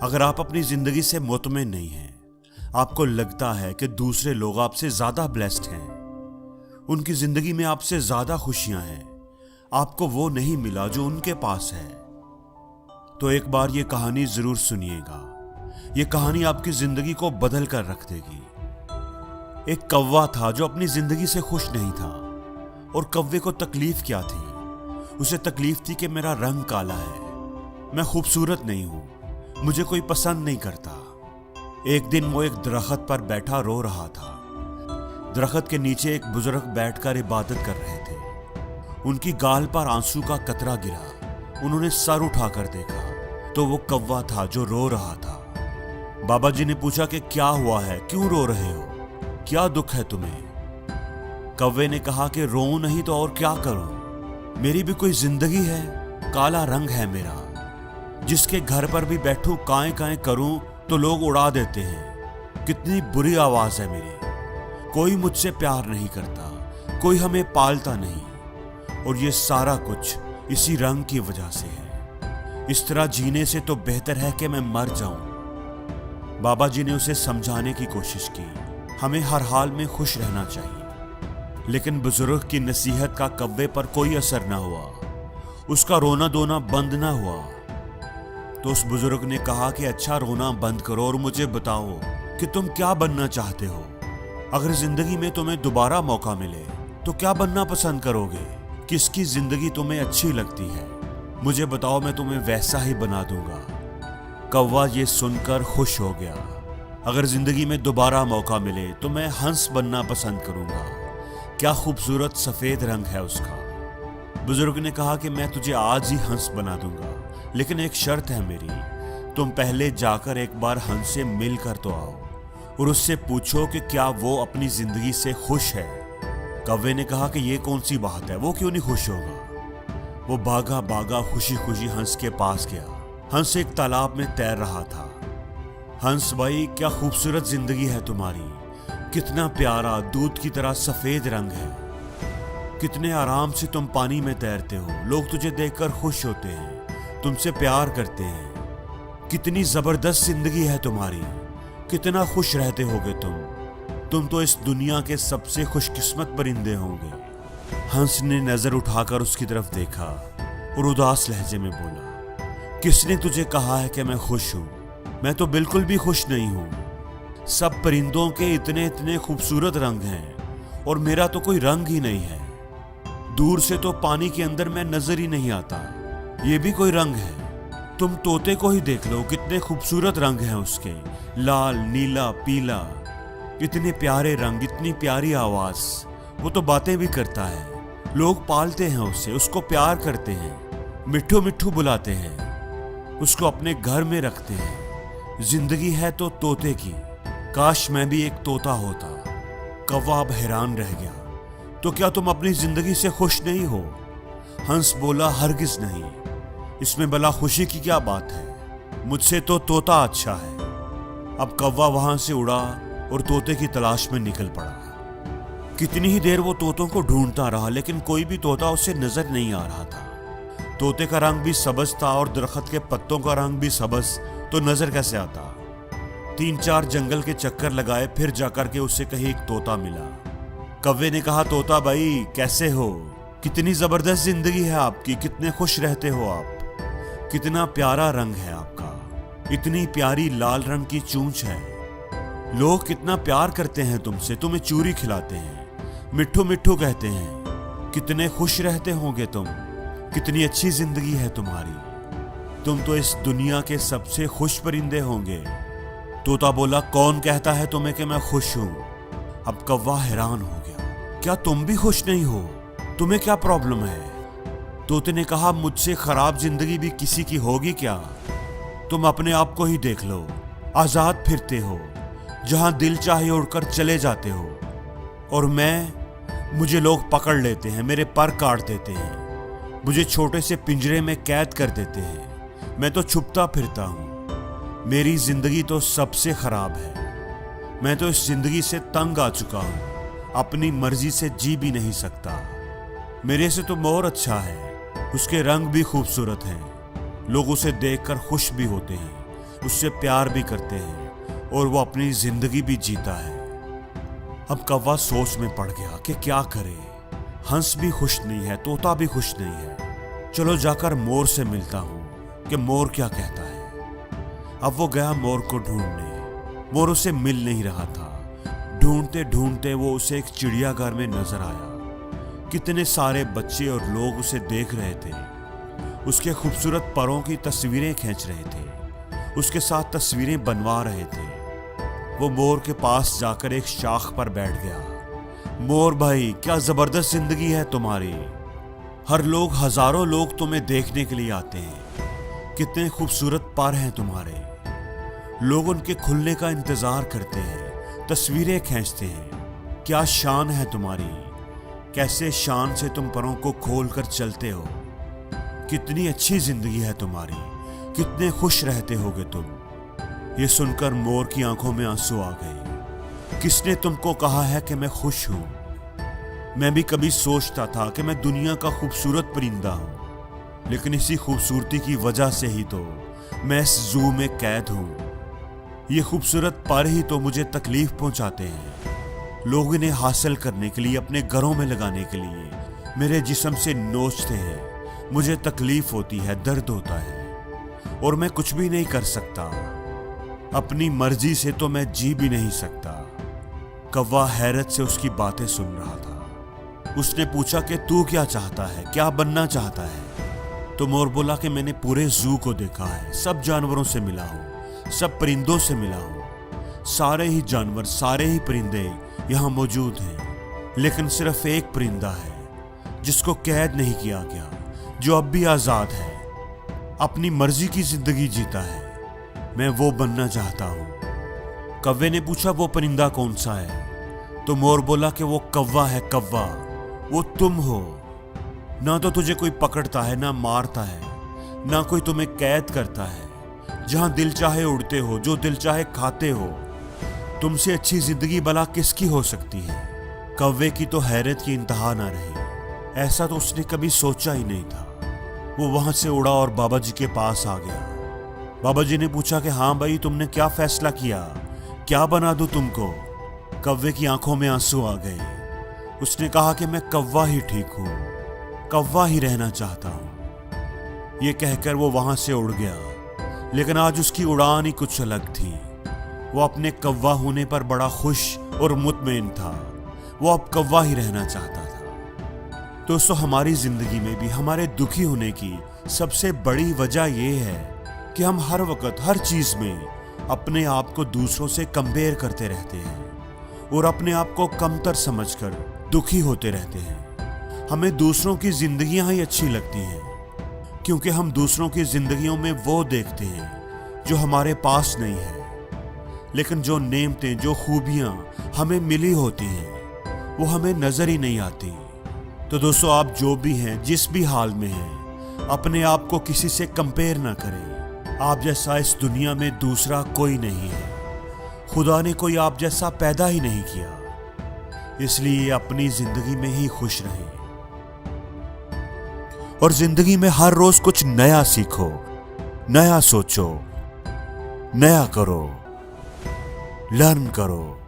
अगर आप अपनी जिंदगी से मुतमईन नहीं हैं, आपको लगता है कि दूसरे लोग आपसे ज्यादा ब्लेस्ड हैं, उनकी जिंदगी में आपसे ज्यादा खुशियां हैं, आपको वो नहीं मिला जो उनके पास है, तो एक बार ये कहानी जरूर सुनिएगा। ये कहानी आपकी जिंदगी को बदल कर रख देगी। एक कौवा था जो अपनी जिंदगी से खुश नहीं था, और कौवे को तकलीफ क्या थी? उसे तकलीफ थी कि मेरा रंग काला है, मैं खूबसूरत नहीं हूं, मुझे कोई पसंद नहीं करता। एक दिन वो एक दरख्त पर बैठा रो रहा था। दरख्त के नीचे एक बुजुर्ग बैठकर इबादत कर रहे थे। उनकी गाल पर आंसू का कतरा गिरा। उन्होंने सर उठाकर देखा तो वो कौवा था जो रो रहा था। बाबा जी ने पूछा कि क्या हुआ है, क्यों रो रहे हो, क्या दुख है तुम्हें? कौवे ने कहा कि रो नहीं तो और क्या करूं, मेरी भी कोई जिंदगी है, काला रंग है मेरा। जिसके घर पर भी बैठूं काएं काएं करूं तो लोग उड़ा देते हैं। कितनी बुरी आवाज है मेरी, कोई मुझसे प्यार नहीं करता, कोई हमें पालता नहीं, और ये सारा कुछ इसी रंग की वजह से है। इस तरह जीने से तो बेहतर है कि मैं मर जाऊं। बाबा जी ने उसे समझाने की कोशिश की, हमें हर हाल में खुश रहना चाहिए। लेकिन बुजुर्ग की नसीहत का कौवे पर कोई असर न हुआ। उसका रोना धोना बंद न हुआ। तो उस बुजुर्ग ने कहा कि अच्छा, रोना बंद करो और मुझे बताओ कि तुम क्या बनना चाहते हो। अगर जिंदगी में तुम्हें दोबारा मौका मिले तो क्या बनना पसंद करोगे? किसकी जिंदगी तुम्हें अच्छी लगती है? मुझे बताओ, मैं तुम्हें वैसा ही बना दूंगा। कौवा ये सुनकर खुश हो गया। अगर जिंदगी में दोबारा मौका मिले तो मैं हंस बनना पसंद करूंगा। क्या खूबसूरत सफेद रंग है उसका। बुजुर्ग ने कहा कि मैं तुझे आज ही हंस बना दूंगा, लेकिन एक शर्त है मेरी, तुम पहले जाकर एक बार हंस से मिल कर तो आओ और उससे पूछो कि क्या वो अपनी जिंदगी से खुश है। कौवे ने कहा कि ये कौन सी बात है, वो क्यों नहीं खुश होगा। वो भागा भागा खुशी खुशी हंस के पास गया। हंस एक तालाब में तैर रहा था। हंस भाई, क्या खूबसूरत जिंदगी है तुम्हारी, कितना प्यारा दूध की तरह सफेद रंग है, कितने आराम से तुम पानी में तैरते हो, लोग तुझे देखकर खुश होते हैं, तुमसे प्यार करते हैं। कितनी जबरदस्त जिंदगी है तुम्हारी, कितना खुश रहते होगे तुम तो इस दुनिया के सबसे खुशकिस्मत परिंदे होंगे। हंस ने नजर उठाकर उसकी तरफ देखा और उदास लहजे में बोला, किसने तुझे कहा है कि मैं खुश हूं? मैं तो बिल्कुल भी खुश नहीं हूं। सब परिंदों के इतने इतने खूबसूरत रंग हैं और मेरा तो कोई रंग ही नहीं है। दूर से तो पानी के अंदर मैं नजर ही नहीं आता, ये भी कोई रंग है? तुम तोते को ही देख लो, कितने खूबसूरत रंग हैं उसके, लाल, नीला, पीला, इतने प्यारे रंग, इतनी प्यारी आवाज। वो तो बातें भी करता है, लोग पालते हैं उसे, उसको प्यार करते हैं, मिट्ठू मिट्ठू बुलाते हैं, उसको अपने घर में रखते हैं। जिंदगी है तो तोते की, काश मैं भी एक तोता होता। कौवा अब हैरान रह गया। तो क्या तुम अपनी जिंदगी से खुश नहीं हो? हंस बोला, हरगिज नहीं, इसमें भला खुशी की क्या बात है, मुझसे तो तोता अच्छा है। अब कौवा वहां से उड़ा और तोते की तलाश में निकल पड़ा। कितनी ही देर वो तोतों को ढूंढता रहा, लेकिन कोई भी तोता उसे नजर नहीं आ रहा था। तोते का रंग भी सबज था और दरख्त के पत्तों का रंग भी सबज, तो नजर कैसे आता। 3-4 जंगल के चक्कर लगाए, फिर जाकर के उसे कहीं एक तोता मिला। कौवे ने कहा, तोता भाई कैसे हो, कितनी जबरदस्त जिंदगी है आपकी, कितने खुश रहते हो आप, कितना प्यारा रंग है आपका, इतनी प्यारी लाल रंग की चूंच है, लोग कितना प्यार करते हैं तुमसे, तुम्हें चूरी खिलाते हैं, मिट्ठू मिट्ठू कहते हैं, कितने खुश रहते होंगे तुम, कितनी अच्छी जिंदगी है तुम्हारी, तुम तो इस दुनिया के सबसे खुश परिंदे होंगे। तोता बोला, कौन कहता है तुम्हें कि मैं खुश हूं? अब कौवा हैरान हो गया, क्या तुम भी खुश नहीं हो? तुम्हें क्या प्रॉब्लम है? तोते ने कहा, मुझसे खराब जिंदगी भी किसी की होगी क्या? तुम अपने आप को ही देख लो, आजाद फिरते हो, जहां दिल चाहे उड़कर चले जाते हो, और मुझे लोग पकड़ लेते हैं, मेरे पर काट देते हैं, मुझे छोटे से पिंजरे में कैद कर देते हैं, मैं तो छुपता फिरता हूं। मेरी जिंदगी तो सबसे खराब है, मैं तो इस जिंदगी से तंग आ चुका हूं, अपनी मर्जी से जी भी नहीं सकता। मेरे से तो मोर अच्छा है, उसके रंग भी खूबसूरत हैं, लोग उसे देखकर खुश भी होते हैं, उससे प्यार भी करते हैं और वो अपनी जिंदगी भी जीता है। अब कौवा सोच में पड़ गया कि क्या करे। हंस भी खुश नहीं है, तोता भी खुश नहीं है। चलो जाकर मोर से मिलता हूँ कि मोर क्या कहता है। अब वो गया मोर को ढूंढने। मोर उसे मिल नहीं रहा था। ढूंढते ढूंढते वो उसे एक चिड़ियाघर में नजर आया। कितने सारे बच्चे और लोग उसे देख रहे थे। उसके खूबसूरत परों की तस्वीरें खींच रहे थे, उसके साथ तस्वीरें बनवा रहे थे। वो मोर के पास जाकर एक शाख पर बैठ गया। मोर भाई, क्या जबरदस्त जिंदगी है तुम्हारी। हर लोग, हजारों लोग तुम्हें देखने के लिए आते हैं। कितने खूबसूरत पर हैं तुम्हारे। लोग उनके खुलने का इंतजार करते हैं, तस्वीरें खींचते हैं। क्या शान है तुम्हारी। कैसे शान से तुम परों को खोल कर चलते हो। कितनी अच्छी जिंदगी है तुम्हारी। कितने खुश रहते होगे तुम। ये सुनकर मोर की आंखों में आंसू आ गए। किसने तुमको कहा है कि मैं खुश हूं। मैं भी कभी सोचता था कि मैं दुनिया का खूबसूरत परिंदा हूं, लेकिन इसी खूबसूरती की वजह से ही तो मैं इस जू में कैद हूं। ये खूबसूरत पर ही तो मुझे तकलीफ पहुंचाते हैं। लोग इन्हें हासिल करने के लिए, अपने घरों में लगाने के लिए मेरे जिस्म से नोचते हैं। मुझे तकलीफ होती है, दर्द होता है और मैं कुछ भी नहीं कर सकता। अपनी मर्जी से तो मैं जी भी नहीं सकता। कौवा हैरत से उसकी बातें सुन रहा था। उसने पूछा कि तू क्या चाहता है, क्या बनना चाहता है। तो मोर बोला कि मैंने पूरे जू को देखा है, सब जानवरों से मिला हूं, सब परिंदों से मिला हूं। सारे ही जानवर, सारे ही परिंदे यहाँ मौजूद हैं, लेकिन सिर्फ एक परिंदा है जिसको कैद नहीं किया गया, जो अब भी आजाद है, अपनी मर्जी की जिंदगी जीता है। मैं वो बनना चाहता हूँ। कौवे ने पूछा वो परिंदा कौन सा है। तो मोर बोला कि वो कौवा है, कौवा। वो तुम हो। ना तो तुझे कोई पकड़ता है, ना मारता है, ना कोई तुम्हें कैद करता है। जहां दिल चाहे उड़ते हो, जो दिल चाहे खाते हो। तुमसे अच्छी जिंदगी भला किसकी हो सकती है। कौवे की तो हैरत की इंतहा ना रही। ऐसा तो उसने कभी सोचा ही नहीं था। वो वहां से उड़ा और बाबा जी के पास आ गया। बाबा जी ने पूछा कि हाँ भाई, तुमने क्या फैसला किया, क्या बना दूं तुमको। कौवे की आंखों में आंसू आ गए। उसने कहा कि मैं कौवा ही ठीक हूं, कौवा ही रहना चाहता हूं। ये कहकर वो वहां से उड़ गया, लेकिन आज उसकी उड़ान ही कुछ अलग थी। वो अपने कौवा होने पर बड़ा खुश और मुतमईन था। वो अब कौवा ही रहना चाहता था। दोस्तों, हमारी जिंदगी में भी हमारे दुखी होने की सबसे बड़ी वजह यह है कि हम हर वक्त, हर चीज में अपने आप को दूसरों से कंपेयर करते रहते हैं और अपने आप को कमतर समझकर दुखी होते रहते हैं। हमें दूसरों की जिंदगियां ही अच्छी लगती हैं, क्योंकि हम दूसरों की जिंदगियों में वो देखते हैं जो हमारे पास नहीं है। लेकिन जो नेमतें, जो खूबियां हमें मिली होती हैं, वो हमें नजर ही नहीं आती। तो दोस्तों, आप जो भी हैं, जिस भी हाल में हैं, अपने आप को किसी से कंपेयर ना करें। आप जैसा इस दुनिया में दूसरा कोई नहीं है। खुदा ने कोई आप जैसा पैदा ही नहीं किया। इसलिए अपनी जिंदगी में ही खुश रहें और जिंदगी में हर रोज कुछ नया सीखो, नया सोचो, नया करो, लर्न करो।